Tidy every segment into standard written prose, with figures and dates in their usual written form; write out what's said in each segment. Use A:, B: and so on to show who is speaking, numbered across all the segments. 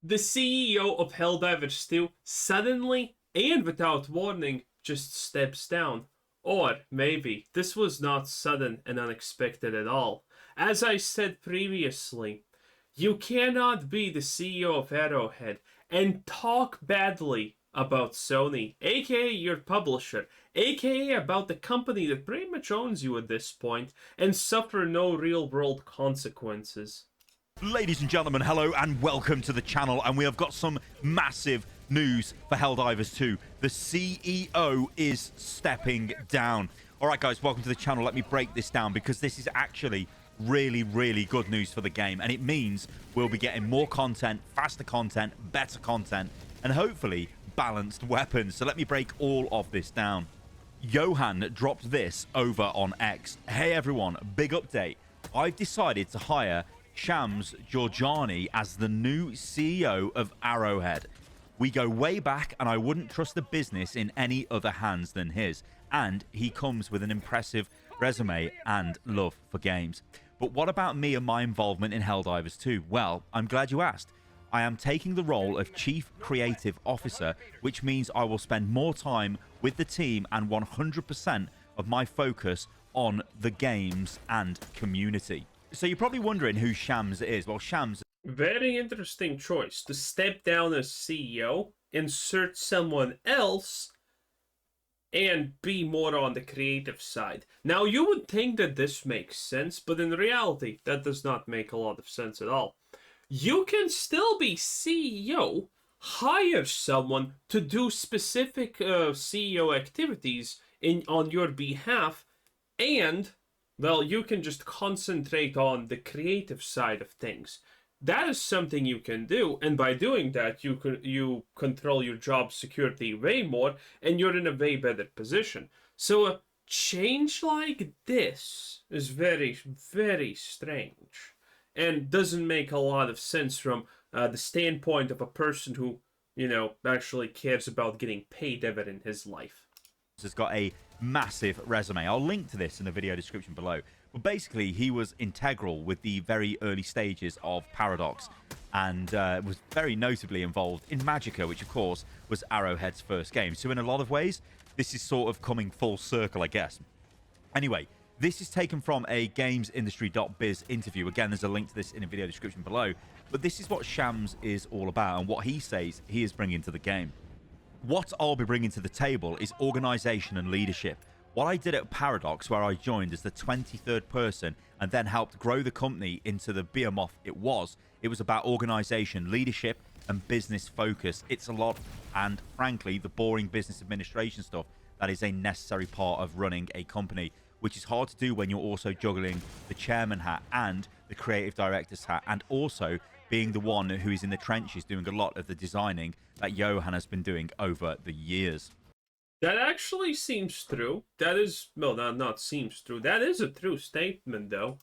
A: The CEO of Helldivers 2 suddenly and without warning just steps down. Or maybe this was not sudden and unexpected at all. As I said previously, you cannot be the CEO of Arrowhead and talk badly about Sony, aka your publisher, aka about the company that pretty much owns you at this point, and suffer no real world consequences.
B: Ladies and gentlemen, hello and welcome to the channel, and we have got some massive news for Helldivers 2. The CEO is stepping down. All right, guys, welcome to the channel. Let me break this down because this is actually really good news for the game, and it means we'll be getting more content, faster content, better content, and hopefully balanced weapons. So let me break all of this down. Johan dropped this over on X. Hey everyone, big update. I've decided to hire Shams Jorjani as the new CEO of Arrowhead. We go way back, and I wouldn't trust the business in any other hands than his. And he comes with an impressive resume and love for games. But what about me and my involvement in Helldivers 2? Well, I'm glad you asked. I am taking the role of Chief Creative Officer, which means I will spend more time with the team and 100% of my focus on the games and community. So you're probably wondering who Shams is. Well, Shams...
A: Very interesting choice to step down as CEO, insert someone else, and be more on the creative side. Now, you would think that this makes sense, but in reality, that does not make a lot of sense at all. You can still be CEO, hire someone to do specific CEO activities on your behalf, and, well, you can just concentrate on the creative side of things. That is something you can do, and by doing that, you control your job security way more, and you're in a way better position. So a change like this is very strange, and doesn't make a lot of sense from the standpoint of a person who, actually cares about getting paid ever in his life.
B: Has got a massive resume. I'll link to this in the video description below. But basically, he was integral with the very early stages of Paradox, and was very notably involved in Magicka, which of course was Arrowhead's first game. So in a lot of ways, this is sort of coming full circle, I guess. Anyway, this is taken from a gamesindustry.biz interview. Again, there's a link to this in the video description below. But this is what Shams is all about and what he says he is bringing to the game. What I'll be bringing to the table is organization and leadership. What I did at Paradox, where I joined as the 23rd person and then helped grow the company into the behemoth it was about organization, leadership, and business focus. It's a lot, and frankly, the boring business administration stuff that is a necessary part of running a company, which is hard to do when you're also juggling the chairman hat and the creative director's hat, and also being the one who is in the trenches doing a lot of the designing that Johan has been doing over the years.
A: That actually seems true. That is, well, not seems true. That is a true statement, though.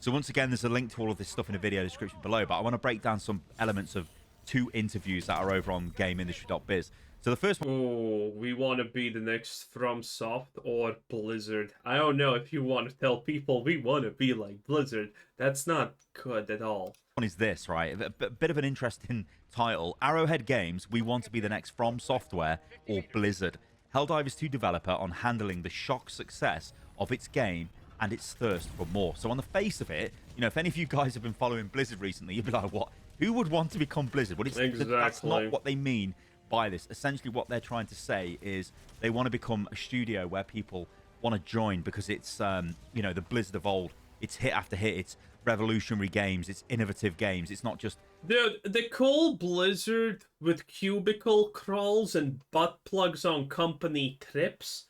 B: So once again, there's a link to all of this stuff in the video description below, but I want to break down some elements of two interviews that are over on GameIndustry.biz. So the first one...
A: Oh, we want to be the next FromSoft or Blizzard. I don't know if you want to tell people we want to be like Blizzard. That's not good at all.
B: One is this, right? A bit of an interesting title. Arrowhead Games, we want to be the next From Software or Blizzard. Helldivers 2 developer on handling the shock success of its game and its thirst for more. So on the face of it, if any of you guys have been following Blizzard recently, you'd be like, what? Who would want to become Blizzard? Well,
A: exactly.
B: That's not what they mean by this. Essentially, what they're trying to say is they want to become a studio where people want to join because it's, the Blizzard of old. It's hit after hit. It's revolutionary games. It's innovative games. It's not just...
A: The cool Blizzard with cubicle crawls and butt plugs on company trips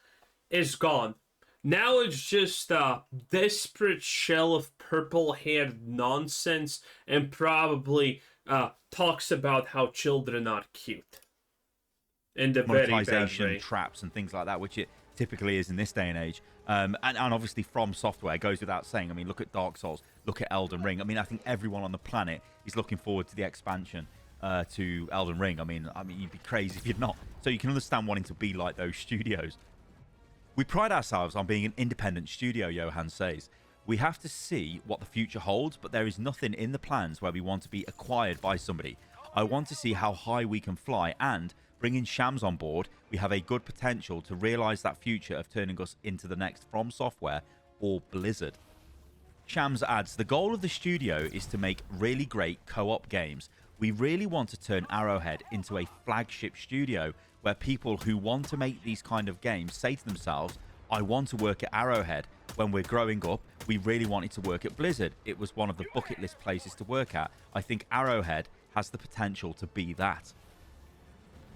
A: is gone. Now it's just a desperate shell of purple-haired nonsense and probably talks about how children are cute. In the very bad way.
B: Traps and things like that, which it typically is in this day and age. And obviously From Software goes without saying. I mean, look at Dark Souls, look at Elden Ring. I mean, I think everyone on the planet is looking forward to the expansion to Elden Ring. I mean, you'd be crazy if you're not. So you can understand wanting to be like those studios. We pride ourselves on being an independent studio, Johan says. We have to see what the future holds, but there is nothing in the plans where we want to be acquired by somebody. I want to see how high we can fly, and bringing Shams on board, we have a good potential to realize that future of turning us into the next From Software or Blizzard. Shams adds, the goal of the studio is to make really great co-op games. We really want to turn Arrowhead into a flagship studio where people who want to make these kind of games say to themselves, I want to work at Arrowhead. When we're growing up, we really wanted to work at Blizzard. It was one of the bucket list places to work at. I think Arrowhead has the potential to be that.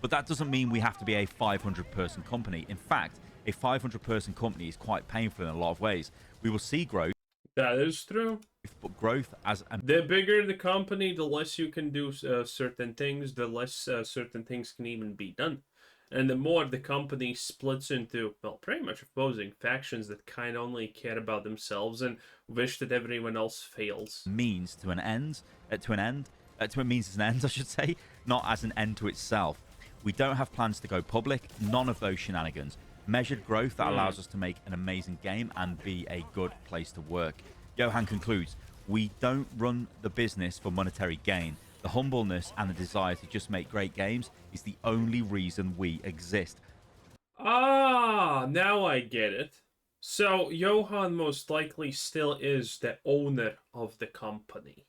B: But that doesn't mean we have to be a 500-person company. In fact, a 500-person company is quite painful in a lot of ways. We will see growth.
A: That is true.
B: But growth as
A: the bigger the company, the less you can do certain things, the less certain things can even be done. And the more the company splits into, well, pretty much opposing factions that kind of only care about themselves and wish that everyone else fails.
B: Means to an end, to it means as an end, I should say, not as an end to itself. We don't have plans to go public, none of those shenanigans. Measured growth that allows us to make an amazing game and be a good place to work. Johan concludes, we don't run the business for monetary gain. The humbleness and the desire to just make great games is the only reason we exist.
A: Ah, now I get it. So Johan most likely still is the owner of the company.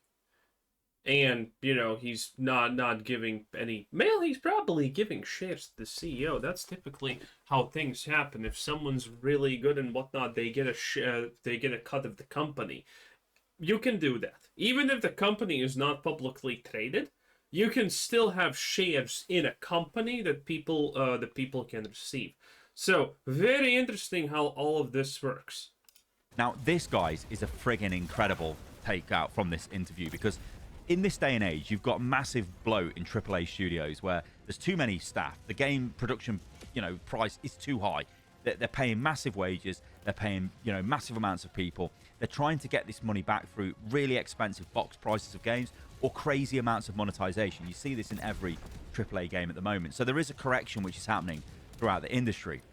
A: And, you know, he's not giving any... Well, he's probably giving shares to the CEO. That's typically how things happen. If someone's really good and whatnot, they get a cut of the company. You can do that. Even if the company is not publicly traded, you can still have shares in a company that people can receive. So, very interesting how all of this works.
B: Now, this, guys, is a friggin' incredible takeout from this interview, because in this day and age, you've got massive bloat in AAA studios where there's too many staff. The game production, price is too high. They're paying massive wages. They're paying, massive amounts of people. They're trying to get this money back through really expensive box prices of games or crazy amounts of monetization. You see this in every AAA game at the moment. So there is a correction which is happening throughout the industry.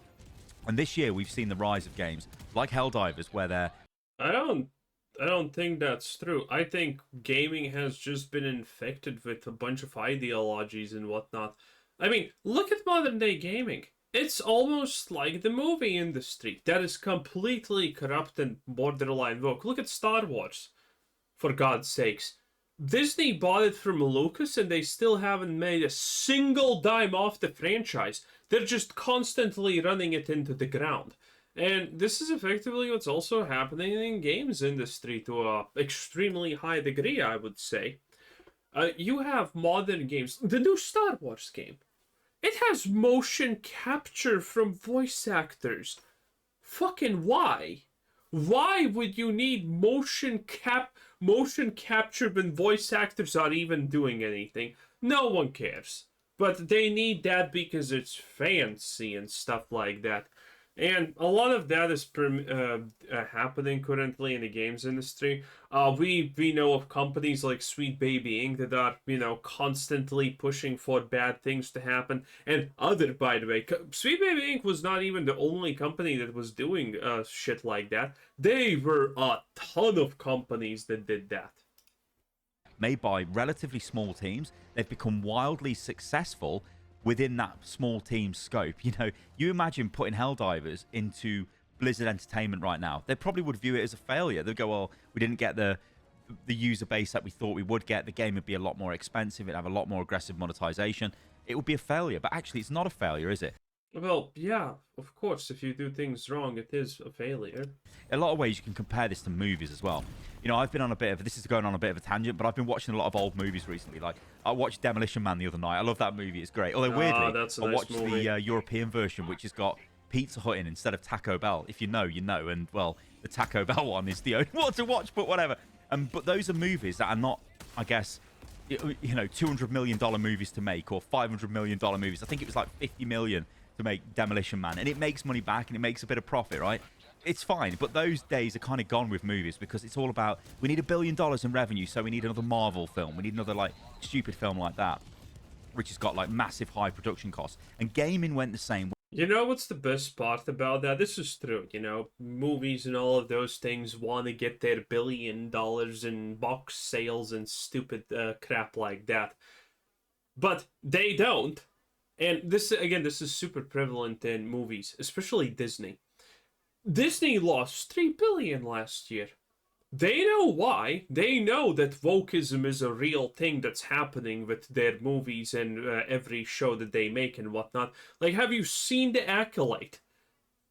B: And this year, we've seen the rise of games like Helldivers, where they're...
A: I don't think that's true. I think gaming has just been infected with a bunch of ideologies and whatnot. I mean, look at modern day gaming. It's almost like the movie industry that is completely corrupt and borderline woke. Look at Star Wars, for God's sakes. Disney bought it from Lucas and they still haven't made a single dime off the franchise. They're just constantly running it into the ground. And this is effectively what's also happening in games industry to an extremely high degree, I would say. You have modern games. The new Star Wars game. It has motion capture from voice actors. Fucking why? Why would you need motion capture when voice actors aren't even doing anything? No one cares. But they need that because it's fancy and stuff like that. And a lot of that is happening currently in the games industry. We know of companies like Sweet Baby Inc. that are, constantly pushing for bad things to happen. And by the way, Sweet Baby Inc. was not even the only company that was doing shit like that. There were a ton of companies that did that.
B: Made by relatively small teams, they've become wildly successful within that small team scope. You imagine putting Helldivers into Blizzard Entertainment right now. They probably would view it as a failure. They'd go, well, we didn't get the user base that we thought we would get. The game would be a lot more expensive. It'd have a lot more aggressive monetization. It would be a failure. But actually, it's not a failure, is it?
A: Well, yeah, of course. If you do things wrong, it is a failure.
B: In a lot of ways, you can compare this to movies as well. I've been on this is going on a bit of a tangent, but I've been watching a lot of old movies recently. Like, I watched Demolition Man the other night. I love that movie. It's great. Although, weirdly,
A: that's a
B: I
A: nice
B: watched
A: movie.
B: the European version, which has got Pizza Hut in instead of Taco Bell. If you know, you know. And, well, the Taco Bell one is the only one to watch, but whatever. But those are movies that are not, I guess, $200 million movies to make or $500 million movies. I think it was like $50 million to make Demolition Man, and it makes money back and it makes a bit of profit, right? It's fine, but those days are kind of gone with movies because it's all about, we need $1 billion in revenue, so we need another Marvel film, we need another like stupid film like that, which has got like massive high production costs. And gaming went the same way.
A: You know what's the best part about that? This is true, movies and all of those things want to get their $1 billion in box sales and stupid crap like that. but they don't. And this again, this is super prevalent in movies, especially Disney. Disney lost 3 billion last year. They know why. They know that wokeism is a real thing that's happening with their movies and every show that they make and whatnot. Like, have you seen The Acolyte?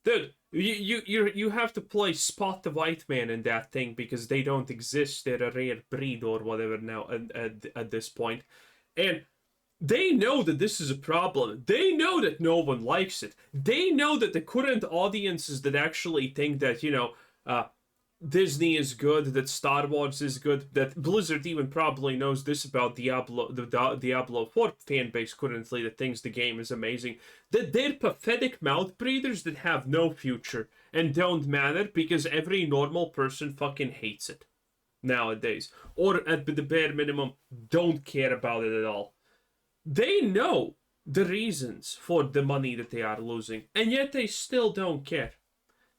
A: Dude, you have to play Spot the White Man in that thing because they don't exist. They're a rare breed or whatever now at this point. And they know that this is a problem. They know that no one likes it. They know that the current audiences that actually think that, Disney is good, that Star Wars is good, that Blizzard even probably knows this about Diablo, the Diablo 4 fan base currently that thinks the game is amazing, that they're pathetic mouth breathers that have no future and don't matter because every normal person fucking hates it nowadays. Or at the bare minimum, don't care about it at all. They know the reasons for the money that they are losing, and yet they still don't care.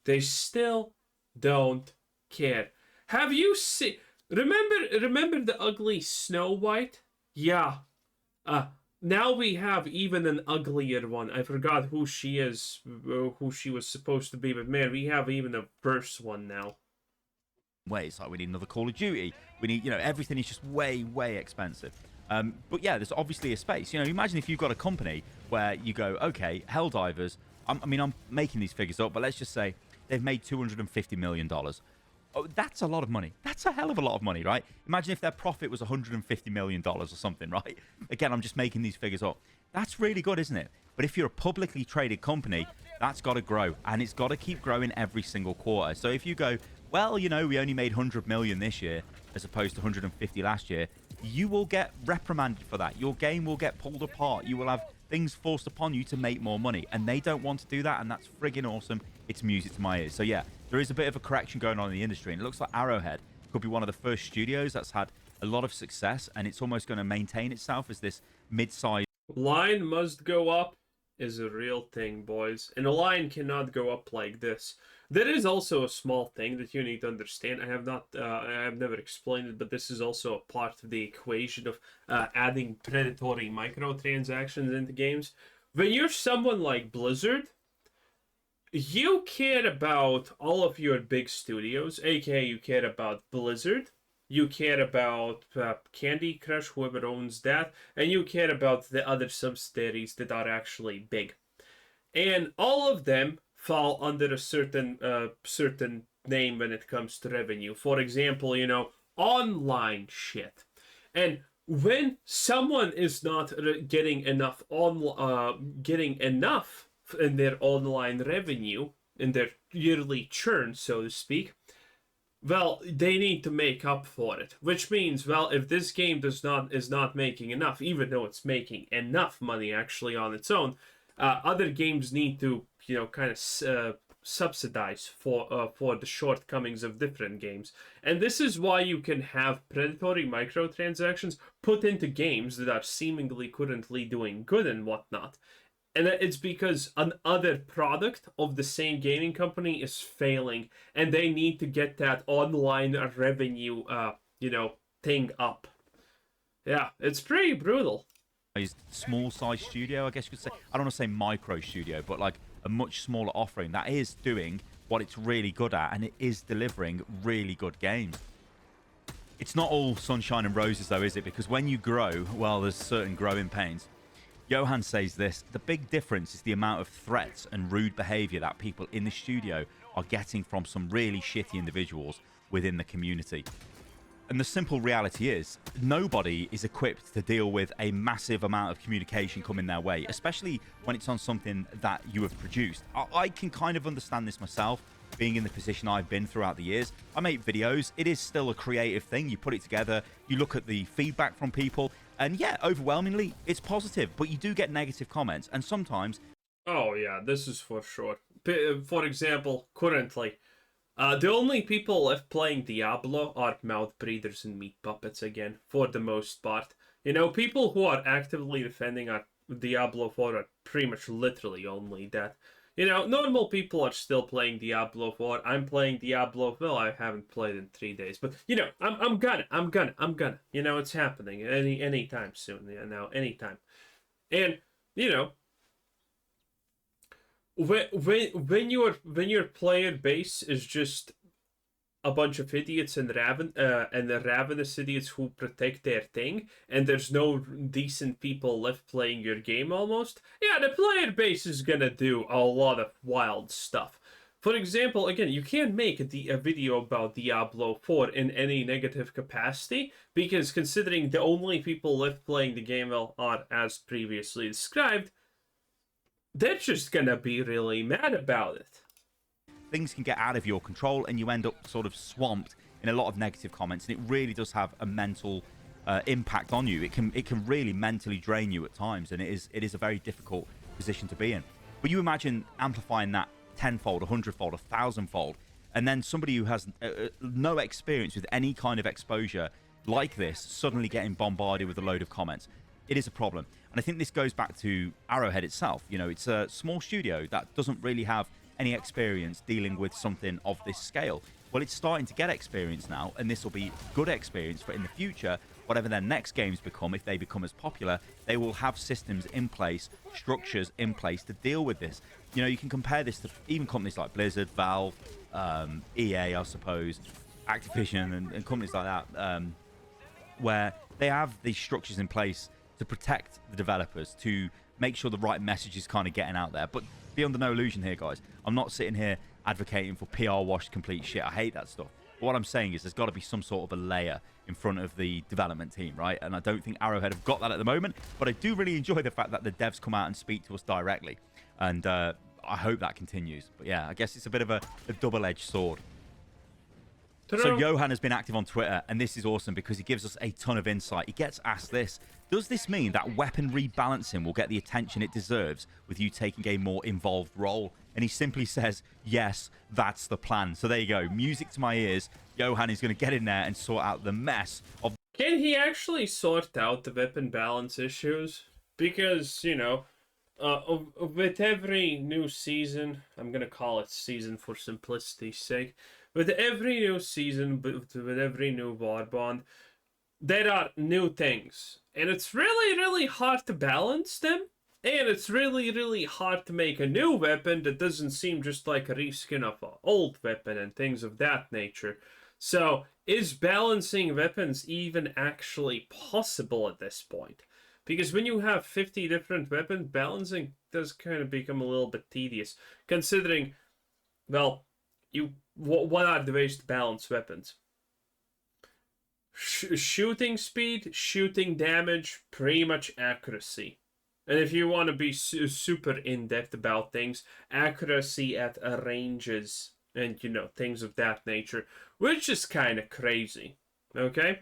A: They still don't care. Have you seen? Remember the ugly Snow White? Yeah. Now we have even an uglier one. I forgot who she is, who she was supposed to be, but man, we have even a worse one now.
B: It's like we need another Call of Duty. We need, everything is just way, way expensive. But yeah, there's obviously a space. Imagine if you've got a company where you go, okay, Helldivers, I'm making these figures up, but let's just say they've made $250 million. Oh, that's a lot of money. That's a hell of a lot of money, right? Imagine if their profit was $150 million or something, right? Again, I'm just making these figures up. That's really good, isn't it? But if you're a publicly traded company, that's got to grow, and it's got to keep growing every single quarter. So if you go, well, we only made 100 million this year as opposed to 150 last year, you will get reprimanded for that. Your game will get pulled apart. You will have things forced upon you to make more money, and they don't want to do that, and that's friggin' awesome. It's music to my ears. So yeah, there is a bit of a correction going on in the industry, and it looks like Arrowhead could be one of the first studios that's had a lot of success, and it's almost going to maintain itself as this mid-sized
A: line must go up is a real thing, boys, and a line cannot go up like this. There is also a small thing that you need to understand. I have never explained it, but this is also a part of the equation of adding predatory microtransactions into games. When you're someone like Blizzard, you care about all of your big studios, aka you care about Blizzard, you care about Candy Crush, whoever owns that, and you care about the other subsidiaries that are actually big. And all of them fall under a certain name when it comes to revenue. For example, online shit. And when someone is not getting enough in their online revenue, in their yearly churn, so to speak, well, they need to make up for it. Which means, well, if this game is not making enough, even though it's making enough money actually on its own, other games need to kind of subsidize for the shortcomings of different games. And this is why you can have predatory microtransactions put into games that are seemingly currently doing good and whatnot. And it's because another product of the same gaming company is failing, and they need to get that online revenue, thing up. Yeah, it's pretty brutal.
B: small size studio, I guess you could say. I don't want to say micro studio, but like a much smaller offering that is doing what it's really good at, and it is delivering really good games. It's not all sunshine and roses though, is it? Because when you grow, well, there's certain growing pains. Johan says this: the big difference is the amount of threats and rude behavior that people in the studio are getting from some really shitty individuals within the community. And the simple reality is, nobody is equipped to deal with a massive amount of communication coming their way, especially when it's on something that you have produced. I can kind of understand this myself, being in the position I've been throughout the years. I make videos. It is still a creative thing. You put it together, you look at the feedback from people, and yeah, overwhelmingly, it's positive, but you do get negative comments, and sometimes...
A: Oh yeah, this is for sure. For example, currently, the only people left playing Diablo are mouth breathers and meat puppets again, for the most part. You know, people who are actively defending our Diablo 4 are pretty much literally only that. You know, normal people are still playing Diablo 4. I'm playing Diablo 4. I haven't played in 3 days, but you know, I'm gonna. You know, it's happening anytime soon. You know, anytime. And you know, when your player base is just a bunch of idiots and the ravenous idiots who protect their thing, and there's no decent people left playing your game almost, yeah, the player base is gonna do a lot of wild stuff. For example, again, you can't make a video about Diablo 4 in any negative capacity, because considering the only people left playing the game are as previously described, they're just gonna be really mad about it.
B: Things can get out of your control and you end up sort of swamped in a lot of negative comments, and it really does have a mental impact on you. It can really mentally drain you at times, and it is a very difficult position to be in. But you imagine amplifying that tenfold, 100-fold, 1,000-fold, and then somebody who has no experience with any kind of exposure like this suddenly getting bombarded with a load of comments. It is a problem, and I think this goes back to Arrowhead itself. You know, it's a small studio that doesn't really have any experience dealing with something of this scale. Well, it's starting to get experience now, and this will be good experience for in the future. Whatever their next games become, if they become as popular, they will have systems in place, structures in place to deal with this. You know, you can compare this to even companies like Blizzard, Valve, EA, I suppose, Activision, and companies like that, where they have these structures in place to protect the developers, to make sure the right message is kind of getting out there. But be under no illusion here, guys. I'm not sitting here advocating for PR washed complete shit. I hate that stuff. But what I'm saying is there's got to be some sort of a layer in front of the development team, right? And I don't think Arrowhead have got that at the moment. But I do really enjoy the fact that the devs come out and speak to us directly. And I hope that continues. But yeah, I guess it's a bit of a double-edged sword. So Johan has been active on Twitter, and this is awesome because he gives us a ton of insight. He gets asked this: does this mean that weapon rebalancing will get the attention it deserves with you taking a more involved role? And he simply says, yes, that's the plan. So there you go. Music to my ears. Johan is going to get in there and sort out the mess of...
A: Can he actually sort out the weapon balance issues? Because, you know, with every new season, I'm going to call it season for simplicity's sake, with every new season, with every new Warband, there are new things. And it's really, really hard to balance them. And it's really, really hard to make a new weapon that doesn't seem just like a reskin of an old weapon and things of that nature. So, is balancing weapons even actually possible at this point? Because when you have 50 different weapons, balancing does kind of become a little bit tedious. Considering, well, what are the ways to balance weapons? Shooting speed, shooting damage, pretty much accuracy. And if you want to be super in-depth about things, accuracy at ranges and, you know, things of that nature, which is kind of crazy, okay?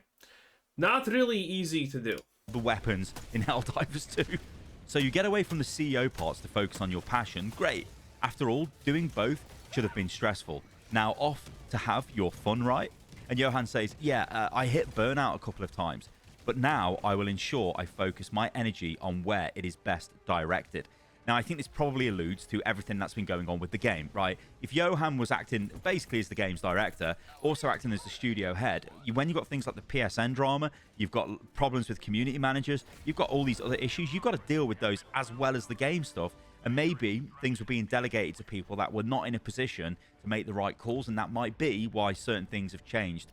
A: Not really easy to do.
B: The weapons in Helldivers 2. So you get away from the CEO parts to focus on your passion. Great. After all, doing both should have been stressful. Now off to have your fun, right? And Johan says, yeah, I hit burnout a couple of times, but now I will ensure I focus my energy on where it is best directed. Now, I think this probably alludes to everything that's been going on with the game, right? If Johan was acting basically as the game's director, also acting as the studio head, when you've got things like the PSN drama, you've got problems with community managers, you've got all these other issues, you've got to deal with those as well as the game stuff. And maybe things were being delegated to people that were not in a position to make the right calls, and that might be why certain things have changed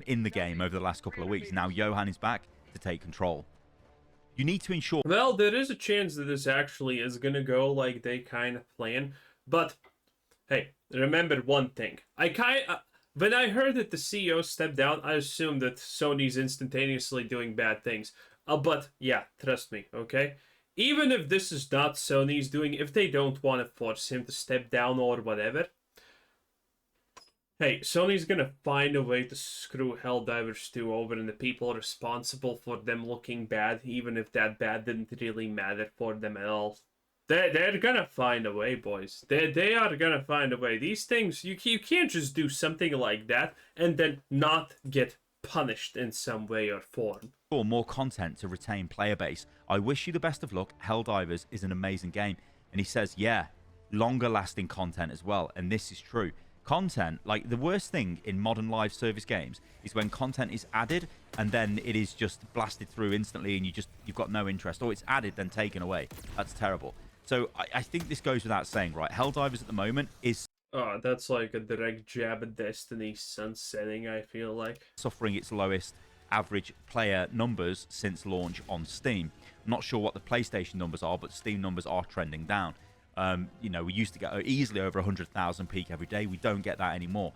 B: in the game over the last couple of weeks. Now Johan is back to take control. You need to ensure...
A: Well, there is a chance that this actually is going to go like they kind of plan. But, hey, remember one thing. When I heard that the CEO stepped down, I assumed that Sony's instantaneously doing bad things. But, yeah, trust me, okay? Even if this is not Sony's doing, if they don't want to force him to step down or whatever, hey, Sony's gonna find a way to screw Helldivers 2 over, and the people responsible for them looking bad, even if that bad didn't really matter for them at all. They're gonna find a way, boys. They are gonna find a way. These things, you can't just do something like that and then not get punished in some way or form.
B: Or more content to retain player base. I wish you the best of luck. Helldivers is an amazing game. And he says, yeah, longer lasting content as well. And this is true. Content, like the worst thing in modern live service games is when content is added and then it is just blasted through instantly and you've got no interest, or it's added then taken away. That's terrible. So I think this goes without saying, right? Helldivers at the moment is
A: that's like a direct jab at Destiny sunsetting, I feel like.
B: Suffering its lowest average player numbers since launch on Steam. I'm not sure what the PlayStation numbers are, but Steam numbers are trending down. You know, we used to get easily over 100,000 peak every day. We don't get that anymore.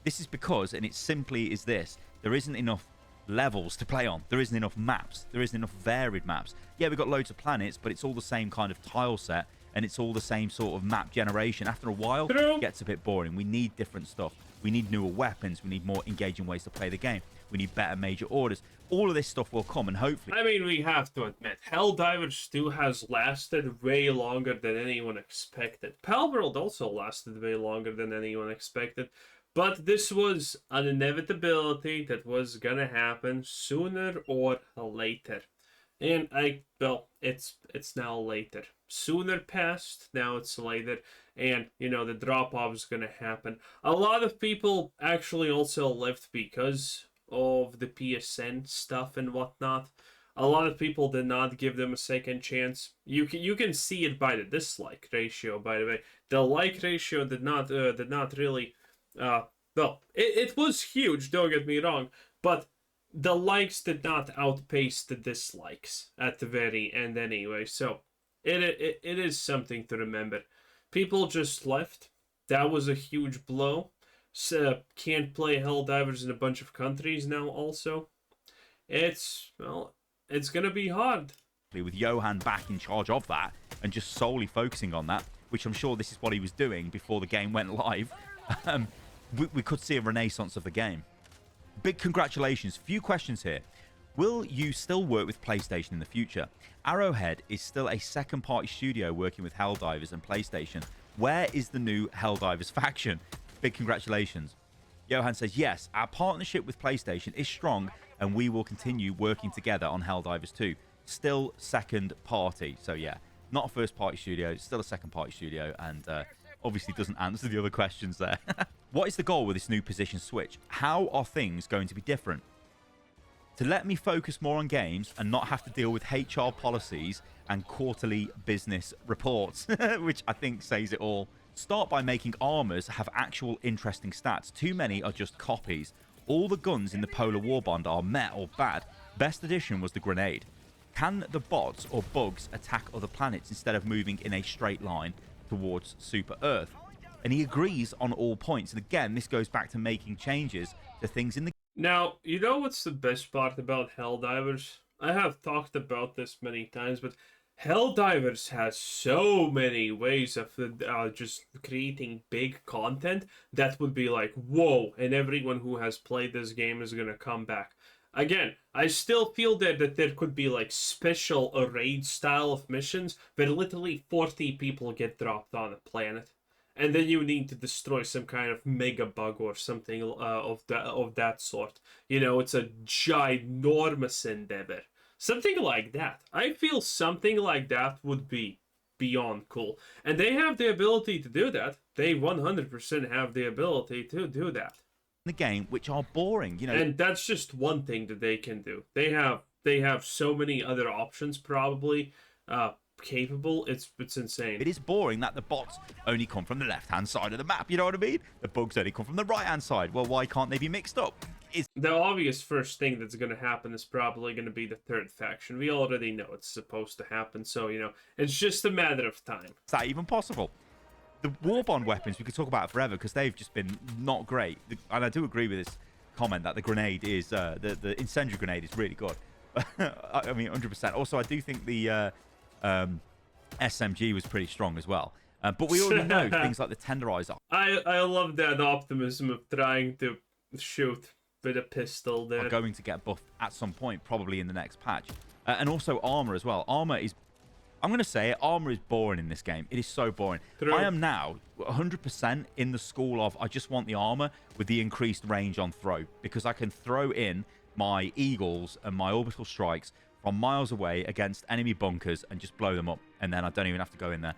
B: This is because, and it simply is this, there isn't enough levels to play on. There isn't enough maps. There isn't enough varied maps. Yeah, we've got loads of planets, but it's all the same kind of tile set, and it's all the same sort of map generation. After a while, it gets a bit boring. We need different stuff. We need newer weapons. We need more engaging ways to play the game. We need better major orders. All of this stuff will come, and hopefully...
A: I mean, we have to admit, Helldivers 2 has lasted way longer than anyone expected. Palworld also lasted way longer than anyone expected. But this was an inevitability that was gonna happen sooner or later. And it's now later. Sooner passed, now it's later. And, you know, the drop-off is gonna happen. A lot of people actually also left because of the PSN stuff and whatnot. A lot of people did not give them a second chance. You can see it by the dislike ratio, by the way. The like ratio did not really it was huge, don't get me wrong, but the likes did not outpace the dislikes at the very end anyway. So it is something to remember. People just left. That was a huge blow. So can't play Helldivers in a bunch of countries now also. It's gonna be hard.
B: With Johan back in charge of that and just solely focusing on that, which I'm sure this is what he was doing before the game went live, we could see a renaissance of the game. Big congratulations. Few questions here. Will you still work with PlayStation in the future? Arrowhead is still a second-party studio working with Helldivers and PlayStation. Where is the new Helldivers faction? Big congratulations. Johan says, yes, our partnership with PlayStation is strong and we will continue working together on Helldivers 2. Still second party. So yeah, not a first party studio, still a second party studio, and obviously doesn't answer the other questions there. What is the goal with this new position switch? How are things going to be different? To let me focus more on games and not have to deal with HR policies and quarterly business reports, which I think says it all. Start by making armors have actual interesting stats. Too many are just copies. All the guns in the Polar Warband are meh or bad. Best addition was the grenade. Can the bots or bugs attack other planets instead of moving in a straight line towards Super Earth? And he agrees on all points. And again, this goes back to making changes to things in the...
A: Now, you know what's the best part about Helldivers? I have talked about this many times, but Helldivers has so many ways of just creating big content that would be like, whoa, and everyone who has played this game is gonna come back. Again, I still feel that there could be like special raid style of missions where literally 40 people get dropped on a planet. And then you need to destroy some kind of mega bug or something of that sort. You know, it's a ginormous endeavor. Something like that. I feel something like that would be beyond cool. And they have the ability to do that. They 100% have the ability to do that.
B: The game, which are boring, you know.
A: And that's just one thing that they can do. They have so many other options probably capable. It's insane.
B: It is boring that the bots only come from the left-hand side of the map. You know what I mean? The bugs only come from the right-hand side. Well, why can't they be mixed up?
A: The obvious first thing that's going to happen is probably going to be the third faction. We already know it's supposed to happen, so, you know, it's just a matter of time.
B: Is that even possible? The Warbond weapons, we could talk about it forever because they've just been not great. And I do agree with this comment that the grenade is, the incendiary grenade is really good. I mean, 100%. Also, I do think the SMG was pretty strong as well. But we already know things like the tenderizer.
A: I love that optimism of trying to shoot with a pistol there.
B: Are going to get buffed at some point, probably in the next patch. And also armor as well. Armor is, I'm going to say it, armor is boring in this game. It is so boring.
A: True.
B: I am now 100% in the school of I just want the armor with the increased range on throw, because I can throw in my eagles and my orbital strikes from miles away against enemy bunkers and just blow them up, and then I don't even have to go in there.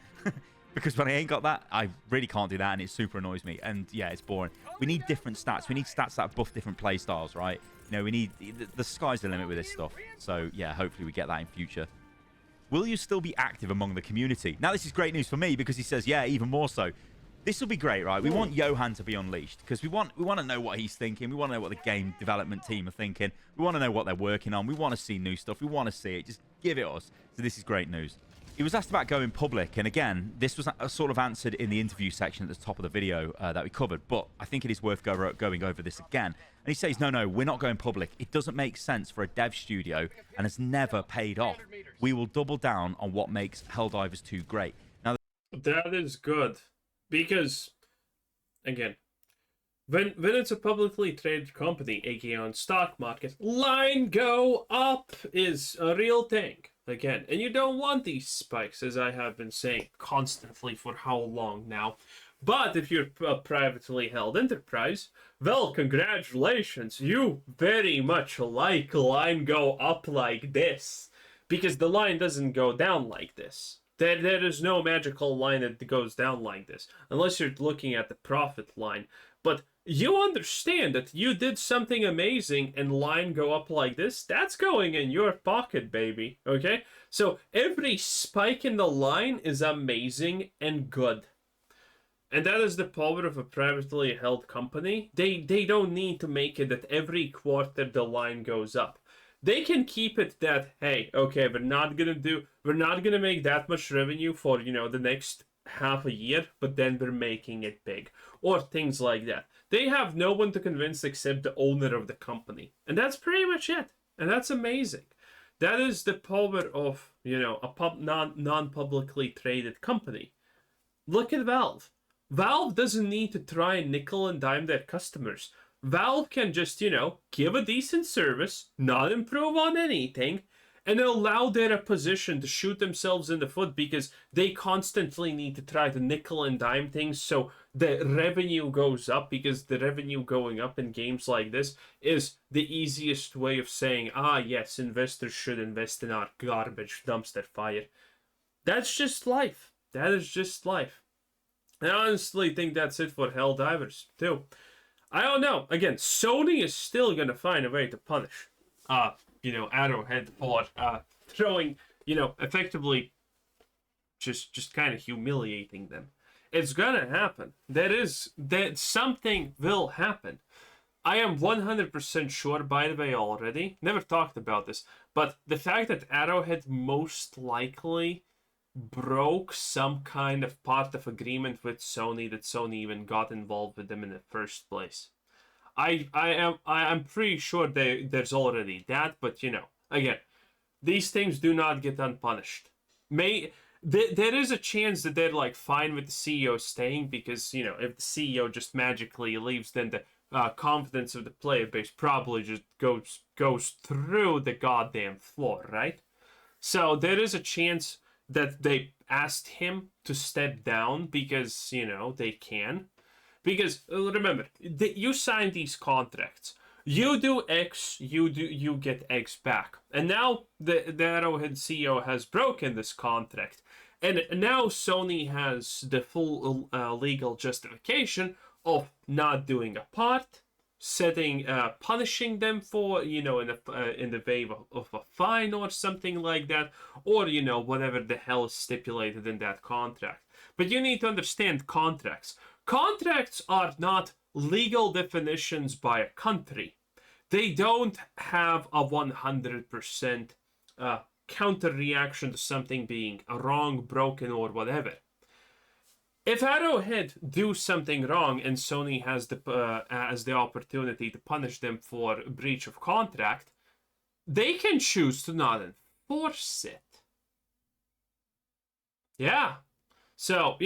B: Because when I ain't got that, I really can't do that, and it super annoys me. And yeah, it's boring. We need different stats. We need stats that buff different play styles, right? You know, we need the sky's the limit with this stuff. So yeah, hopefully we get that in future. Will you still be active among the community? Now, this is great news for me because he says, yeah, even more so. This will be great, right? We want Johan to be unleashed because we want to know what he's thinking. We want to know what the game development team are thinking. We want to know what they're working on. We want to see new stuff. We want to see it. Just give it us. So this is great news. He was asked about going public, and again, this was sort of answered in the interview section at the top of the video that we covered, but I think it is worth going over this again. And he says, no, we're not going public. It doesn't make sense for a dev studio and has never paid off. We will double down on what makes Helldivers 2 great. Now,
A: that is good, because, again, when it's a publicly traded company, aka on stock market, line go up is a real thing. Again, and you don't want these spikes, as I have been saying constantly for how long now. But if you're a privately held enterprise, well, congratulations. You very much like line go up like this. Because the line doesn't go down like this. There is no magical line that goes down like this. Unless you're looking at the profit line. But you understand that you did something amazing and line go up like this, that's going in your pocket, baby, okay? So every spike in the line is amazing and good. And that is the power of a privately held company. They don't need to make it that every quarter the line goes up. They can keep it that, hey, okay, we're not gonna make that much revenue for, you know, the next half a year, but then we're making it big. Or things like that. They have no one to convince except the owner of the company. And that's pretty much it. And that's amazing. That is the power of, you know, a non-publicly traded company. Look at Valve. Valve doesn't need to try and nickel and dime their customers. Valve can just, you know, give a decent service, not improve on anything, and allow their opposition to shoot themselves in the foot because they constantly need to try to nickel and dime things so the revenue goes up, because the revenue going up in games like this is the easiest way of saying, yes, investors should invest in our garbage dumpster fire. That's just life. That is just life. I honestly think that's it for Helldivers, too. I don't know. Again, Sony is still going to find a way to punish Arrowhead for throwing, effectively just kind of humiliating them. It's gonna happen. That something will happen. I am 100% sure, by the way, already. Never talked about this, but the fact that Arrowhead most likely broke some kind of part of agreement with Sony, that Sony even got involved with them in the first place. I'm pretty sure there's already that, but again, these things do not get unpunished. There is a chance that they're like fine with the CEO staying, because if the CEO just magically leaves, then the confidence of the player base probably just goes through the goddamn floor, right? So there is a chance that they asked him to step down because they can. Because remember, you sign these contracts. You do X, you get X back. And now the Arrowhead CEO has broken this contract. And now Sony has the full legal justification of not doing a part, punishing them for, in the way of a fine or something like that, or, whatever the hell is stipulated in that contract. But you need to understand contracts. Contracts are not legal definitions by a country. They don't have a 100% counter reaction to something being wrong, broken, or whatever. If Arrowhead do something wrong and Sony has the opportunity to punish them for breach of contract, they can choose to not enforce it. Yeah. So,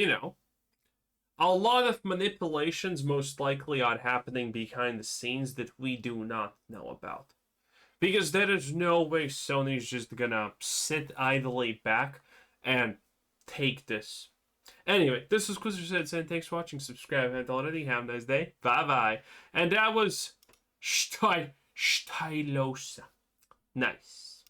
A: a lot of manipulations most likely are happening behind the scenes that we do not know about. Because there is no way Sony's just gonna sit idly back and take this. Anyway, this is Quizzer saying thanks for watching. Subscribe if you haven't already. Have a nice day. Bye-bye. And that was Stylosa. Nice.